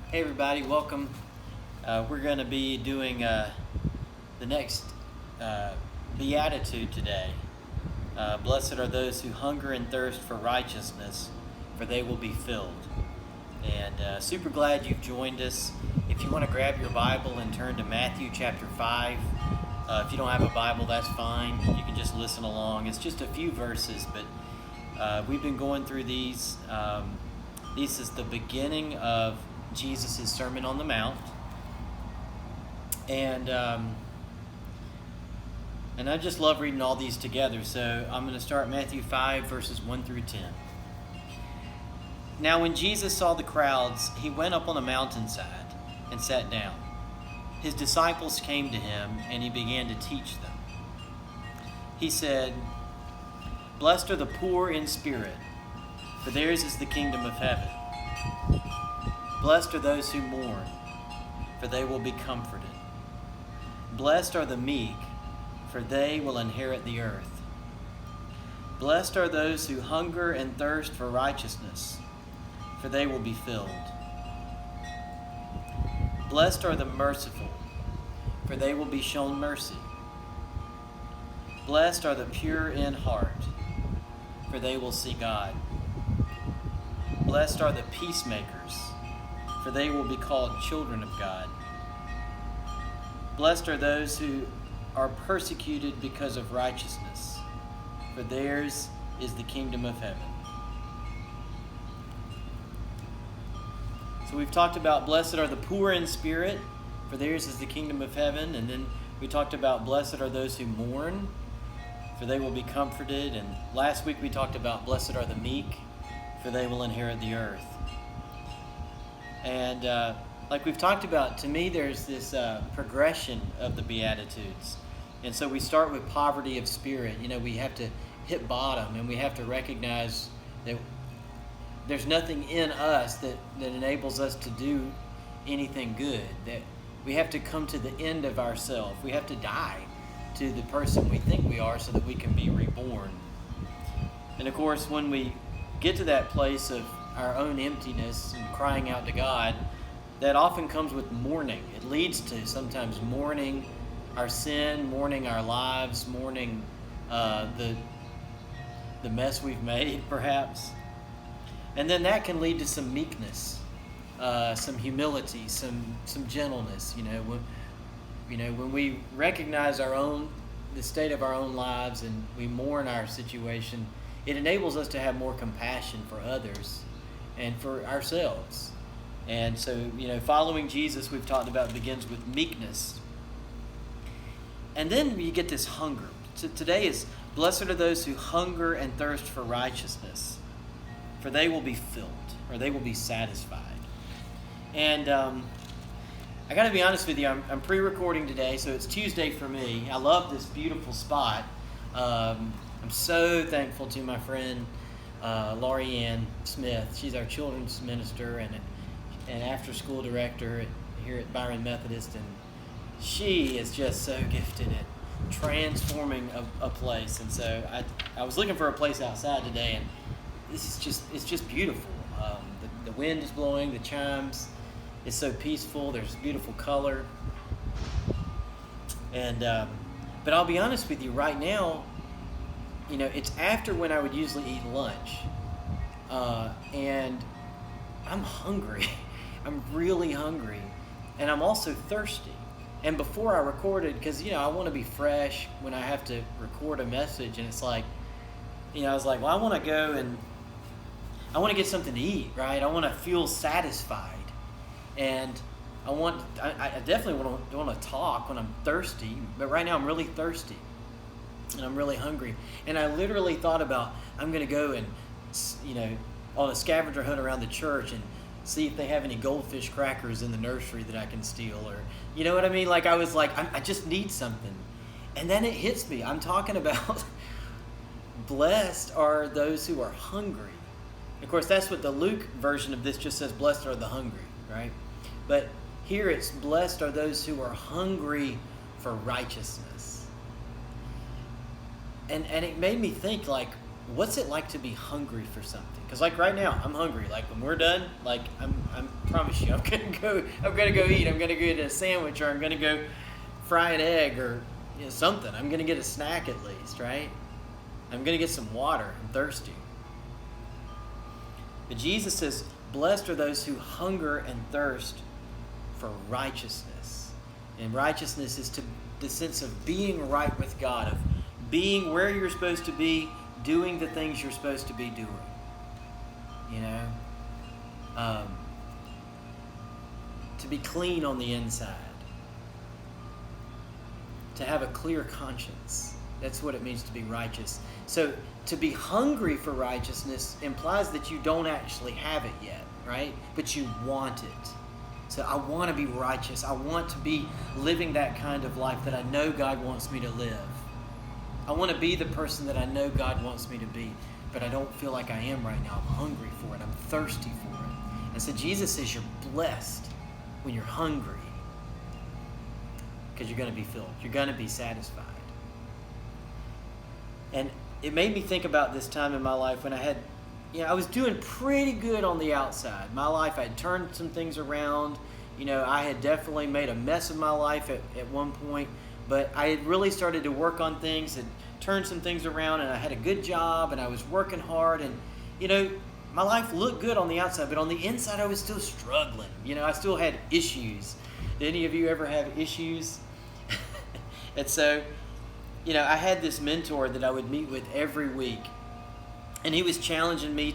Hey everybody, welcome. We're going to be doing the next beatitude today. Blessed are those who hunger and thirst for righteousness, for they will be filled. And super glad you've joined us. If you want to grab your Bible and turn to Matthew chapter 5. If you don't have a Bible, that's fine. You can just listen along. It's just a few verses, but we've been going through these. This is the beginning of Jesus' Sermon on the Mount, and I just love reading all these together. So I'm going to start Matthew 5 verses 1 through 10. Now when Jesus saw the crowds, he went up on a mountainside and sat down. His disciples came to him, and he began to teach them. He said, "Blessed are the poor in spirit, for theirs is the kingdom of heaven. Blessed are those who mourn, for they will be comforted. Blessed are the meek, for they will inherit the earth. Blessed are those who hunger and thirst for righteousness, for they will be filled. Blessed are the merciful, for they will be shown mercy. Blessed are the pure in heart, for they will see God. Blessed are the peacemakers, for they will be called children of God. Blessed are those who are persecuted because of righteousness, for theirs is the kingdom of heaven." So we've talked about blessed are the poor in spirit, for theirs is the kingdom of heaven. And then we talked about blessed are those who mourn, for they will be comforted. And last week we talked about blessed are the meek, for they will inherit the earth. And like we've talked about, to me there's this progression of the Beatitudes. And so we start with poverty of spirit. You know, we have to hit bottom, and we have to recognize that there's nothing in us that enables us to do anything good. That we have to come to the end of ourselves. We have to die to the person we think we are so that we can be reborn. And of course, when we get to that place of our own emptiness and crying out to God, that often comes with mourning. It leads to sometimes mourning our sin, mourning our lives, mourning the mess we've made, perhaps. And then that can lead to some meekness, some humility, some gentleness. When we recognize the state of our own lives and we mourn our situation, it enables us to have more compassion for others and for ourselves. And so, following Jesus, we've talked about, begins with meekness. And then you get this hunger. So today is, blessed are those who hunger and thirst for righteousness, for they will be filled, or they will be satisfied. And I got to be honest with you, I'm pre-recording today, so it's Tuesday for me. I love this beautiful spot. I'm so thankful to my friend Laurie Ann Smith. She's our children's minister and after-school director here at Byron Methodist, and she is just so gifted at transforming a place. And so I was looking for a place outside today, and it's just beautiful. The wind is blowing, the chimes. It's so peaceful. There's beautiful color. And but I'll be honest with you, right now, it's after when I would usually eat lunch, and I'm hungry. I'm really hungry, and I'm also thirsty. And before I recorded, because I want to be fresh when I have to record a message, and it's like, I was like, well, I want to go and I want to get something to eat, right? I want to feel satisfied, and I definitely want to talk when I'm thirsty. But right now I'm really thirsty, and I'm really hungry. And I literally thought about, I'm going to go and on a scavenger hunt around the church and see if they have any goldfish crackers in the nursery that I can steal, or you know what I mean? Like I was like, I just need something. And then it hits me. I'm talking about blessed are those who are hungry. Of course, that's what the Luke version of this just says, blessed are the hungry, right? But here it's blessed are those who are hungry for righteousness. And it made me think, like, what's it like to be hungry for something? Because like right now, I'm hungry. Like when we're done, like I'm promise you, I'm gonna go eat. I'm gonna go get a sandwich, or I'm gonna go fry an egg, or something. I'm gonna get a snack at least, right? I'm gonna get some water. I'm thirsty. But Jesus says, blessed are those who hunger and thirst for righteousness. And righteousness is the sense of being right with God, of being where you're supposed to be, doing the things you're supposed to be doing. To be clean on the inside. To have a clear conscience. That's what it means to be righteous. So to be hungry for righteousness implies that you don't actually have it yet, right? But you want it. So I want to be righteous. I want to be living that kind of life that I know God wants me to live. I want to be the person that I know God wants me to be, but I don't feel like I am right now. I'm hungry for it. I'm thirsty for it. And so Jesus says you're blessed when you're hungry, because you're going to be filled. You're going to be satisfied. And it made me think about this time in my life when I was doing pretty good on the outside. My life, I had turned some things around. I had definitely made a mess of my life at one point, but I had really started to work on things and turned some things around, and I had a good job, and I was working hard, and, my life looked good on the outside, but on the inside I was still struggling. I still had issues. Did any of you ever have issues? And so, I had this mentor that I would meet with every week. And he was challenging me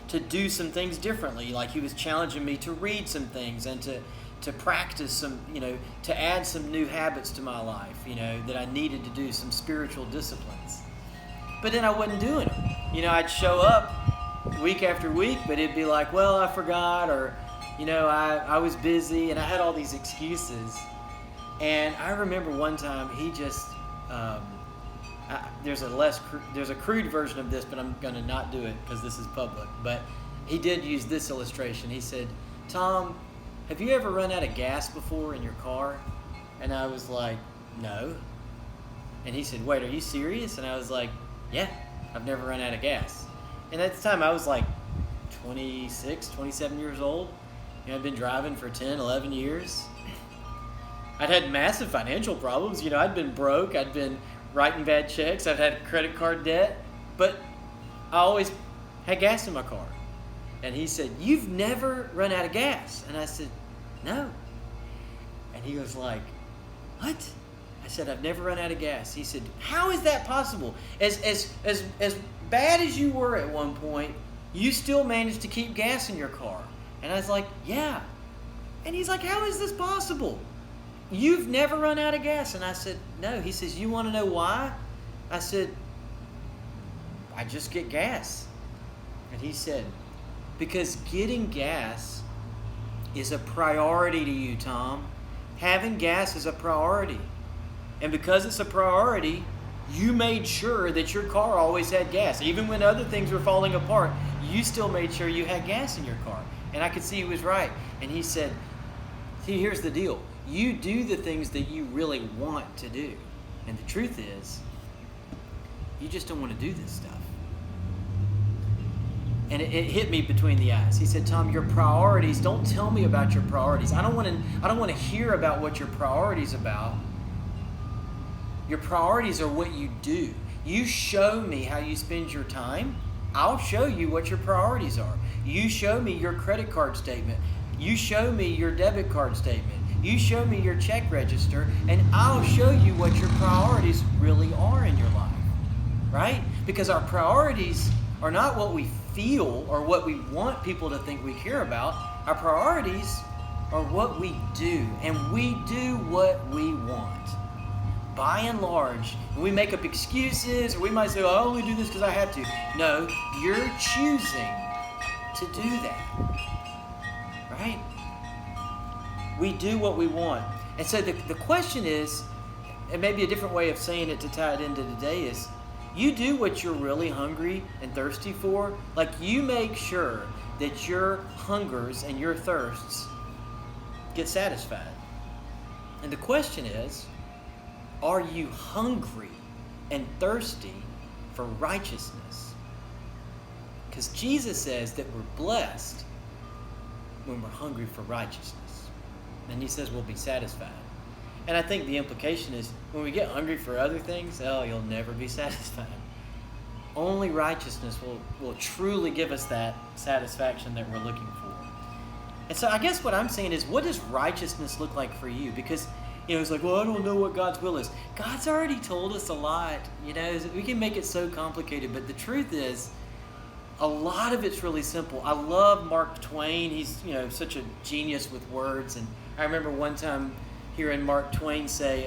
to do some things differently. Like he was challenging me to read some things and to practice some, to add some new habits to my life, that I needed to do, some spiritual disciplines. But then I wasn't doing them. I'd show up week after week, but it'd be like, well, I forgot, or, I was busy, and I had all these excuses. And I remember one time he just... there's a crude version of this, but I'm going to not do it because this is public. But he did use this illustration. He said, Tom, have you ever run out of gas before in your car? And I was like, no. And he said, wait, are you serious? And I was like, yeah, I've never run out of gas. And at the time I was like 26, 27 years old. I'd been driving for 10, 11 years. I'd had massive financial problems. I'd been broke. I'd been writing bad checks. I've had credit card debt, but I always had gas in my car. And he said, you've never run out of gas? And I said, no. And he was like, what? I said, I've never run out of gas. He said, how is that possible? As bad as you were at one point, you still managed to keep gas in your car. And I was like, yeah. And he's like, how is this possible? You've never run out of gas. And I said, no. He says, you want to know why? I said, I just get gas. And he said, because getting gas is a priority to you, Tom. Having gas is a priority. And because it's a priority, you made sure that your car always had gas. Even when other things were falling apart, you still made sure you had gas in your car. And I could see he was right. And he said, see, here's the deal. You do the things that you really want to do. And the truth is, you just don't want to do this stuff. And it hit me between the eyes. He said, Tom, your priorities, don't tell me about your priorities. I don't want to hear about what your priorities about. Your priorities are what you do. You show me how you spend your time. I'll show you what your priorities are. You show me your credit card statement. You show me your debit card statement. You show me your check register, and I'll show you what your priorities really are in your life, right? Because our priorities are not what we feel or what we want people to think we care about. Our priorities are what we do, and we do what we want. By and large, we make up excuses, or we might say, I only do this because I have to. No, you're choosing to do that, right? We do what we want. And so the question is, and maybe a different way of saying it to tie it into today is, you do what you're really hungry and thirsty for. Like, you make sure that your hungers and your thirsts get satisfied. And the question is, are you hungry and thirsty for righteousness? Because Jesus says that we're blessed when we're hungry for righteousness. And he says we'll be satisfied. And I think the implication is when we get hungry for other things, you'll never be satisfied. Only righteousness will truly give us that satisfaction that we're looking for. And so I guess what I'm saying is, what does righteousness look like for you? Because, it's like, well, I don't know what God's will is. God's already told us a lot. We can make it so complicated. But the truth is, a lot of it's really simple. I love Mark Twain. He's, such a genius with words. And I remember one time hearing Mark Twain say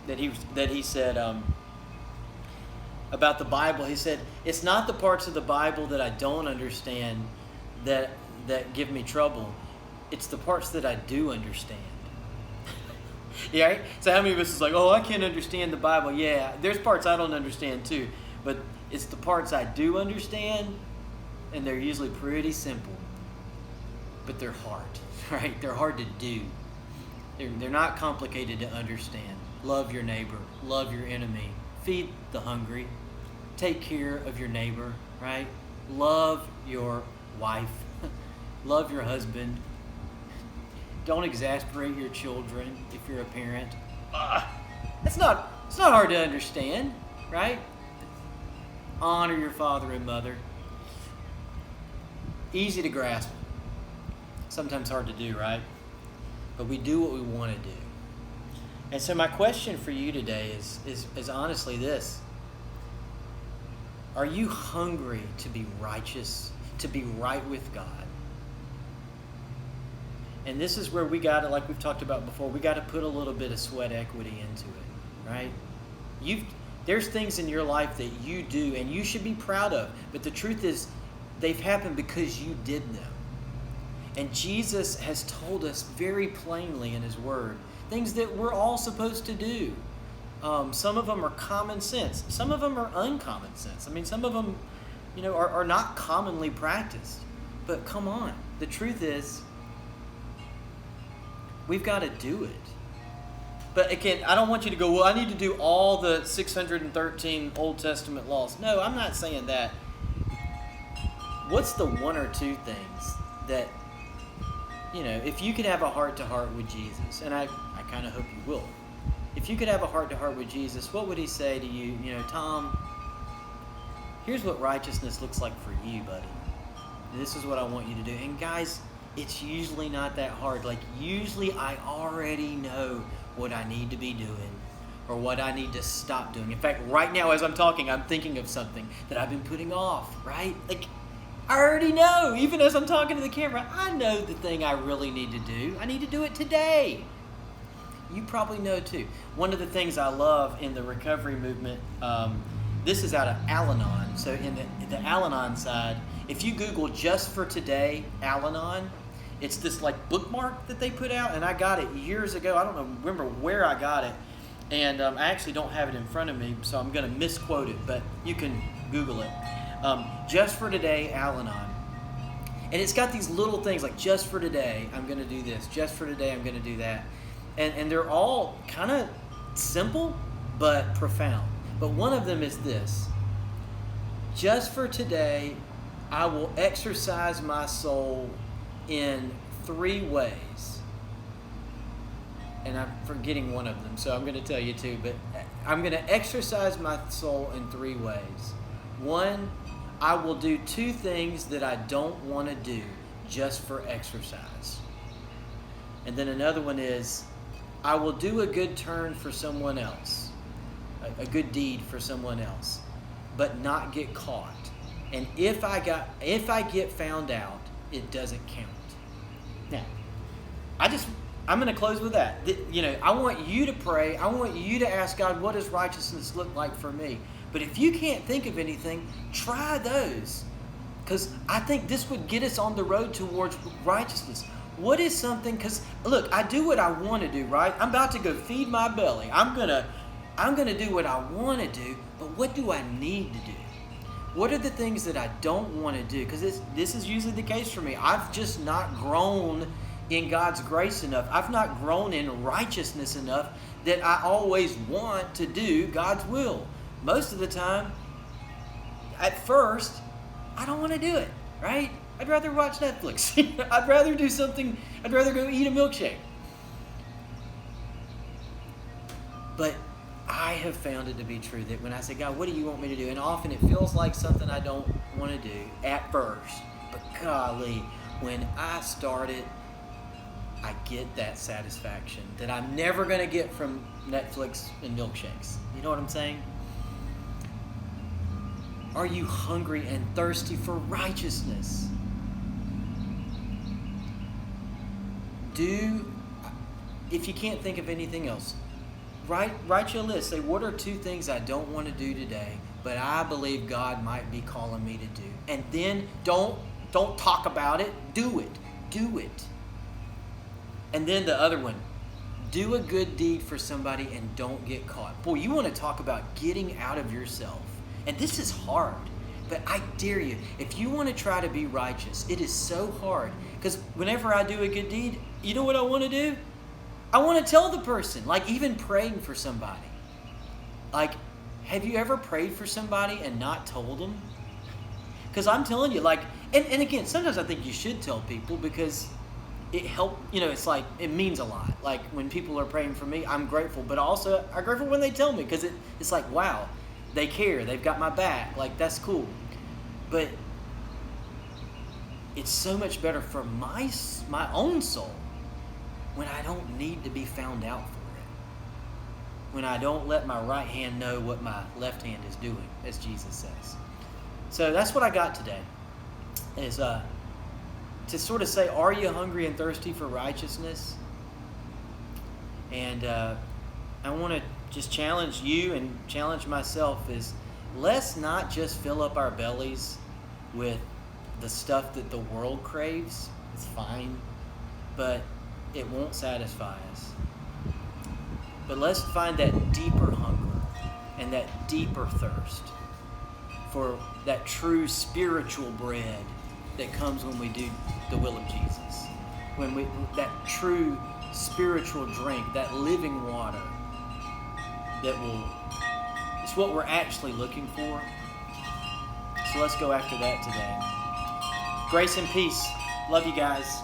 that he said about the Bible. He said, it's not the parts of the Bible that I don't understand that give me trouble. It's the parts that I do understand. Yeah, right? So how many of us is like, I can't understand the Bible? Yeah, there's parts I don't understand too. But it's the parts I do understand, and they're usually pretty simple. But they're hard, right? They're hard to do. They're not complicated to understand. Love your neighbor. Love your enemy. Feed the hungry. Take care of your neighbor, right? Love your wife. Love your husband. Don't exasperate your children if you're a parent. It's not hard to understand, right? Honor your father and mother. Easy to grasp. Sometimes hard to do, right? But we do what we want to do. And so my question for you today is honestly this. Are you hungry to be righteous, to be right with God? And this is where we got to, like we've talked about before, we got to put a little bit of sweat equity into it, right? There's things in your life that you do and you should be proud of. But the truth is, they've happened because you did them. And Jesus has told us very plainly in his word, things that we're all supposed to do. Some of them are common sense. Some of them are uncommon sense. I mean, some of them, are not commonly practiced. But come on. The truth is, we've got to do it. But again, I don't want you to go, well, I need to do all the 613 Old Testament laws. No, I'm not saying that. What's the one or two things that, if you could have a heart-to-heart with Jesus, and I kind of hope you will. If you could have a heart-to-heart with Jesus, what would he say to you? Tom, here's what righteousness looks like for you, buddy. This is what I want you to do. And guys, it's usually not that hard. Like, usually I already know what I need to be doing or what I need to stop doing. In fact, right now as I'm talking, I'm thinking of something that I've been putting off, right? Like, I already know. Even as I'm talking to the camera, I know the thing I really need to do. I need to do it today. You probably know too. One of the things I love in the recovery movement, this is out of Al-Anon. So in the Al-Anon side, if you Google just for today, Al-Anon, it's this like bookmark that they put out, and I got it years ago. I don't remember where I got it, and I actually don't have it in front of me, so I'm going to misquote it, but you can Google it. Just for today, Al-Anon. And it's got these little things like, just for today, I'm going to do this. Just for today, I'm going to do that. And they're all kind of simple, but profound. But one of them is this. Just for today, I will exercise my soul in 3 ways. And I'm forgetting one of them, so I'm going to tell you 2. But I'm going to exercise my soul in 3 ways. 1, I will do 2 things that I don't want to do just for exercise. And then another one is, I will do a good turn for someone else, a good deed for someone else, but not get caught. And if I get found out, it doesn't count. Now, I'm going to close with that. I want you to pray. I want you to ask God, what does righteousness look like for me? But if you can't think of anything, try those. Because I think this would get us on the road towards righteousness. What is something, because look, I do what I want to do, right? I'm about to go feed my belly. I'm gonna do what I want to do, but what do I need to do? What are the things that I don't want to do? Because this is usually the case for me. I've just not grown in God's grace enough. I've not grown in righteousness enough that I always want to do God's will. Most of the time, at first, I don't want to do it, right? I'd rather watch Netflix. I'd rather do something. I'd rather go eat a milkshake. But I have found it to be true that when I say, God, what do you want me to do? And often it feels like something I don't want to do at first. But golly, when I start it, I get that satisfaction that I'm never going to get from Netflix and milkshakes. You know what I'm saying? Are you hungry and thirsty for righteousness? If you can't think of anything else, write your list. Say, what are 2 things I don't want to do today, but I believe God might be calling me to do? And then don't talk about it. Do it. Do it. And then the other one, do a good deed for somebody and don't get caught. Boy, you want to talk about getting out of yourself. And this is hard, but I dare you, if you want to try to be righteous, it is so hard. Because whenever I do a good deed, you know what I want to do? I want to tell the person, like even praying for somebody. Like, have you ever prayed for somebody and not told them? Because I'm telling you, like, and again, sometimes I think you should tell people because it helps, it's like, it means a lot. Like when people are praying for me, I'm grateful, but also I'm grateful when they tell me because it's like, wow, they care, they've got my back, like that's cool. But it's so much better for my own soul when I don't need to be found out for it. When I don't let my right hand know what my left hand is doing, as Jesus says. So that's what I got today, is to sort of say, are you hungry and thirsty for righteousness? And I want to just challenge you and challenge myself is, let's not just fill up our bellies with the stuff that the world craves. It's fine, but it won't satisfy us. But let's find that deeper hunger and that deeper thirst for that true spiritual bread that comes when we do the will of Jesus. That true spiritual drink, that living water it's what we're actually looking for. So let's go after that today. Grace and peace. Love you guys.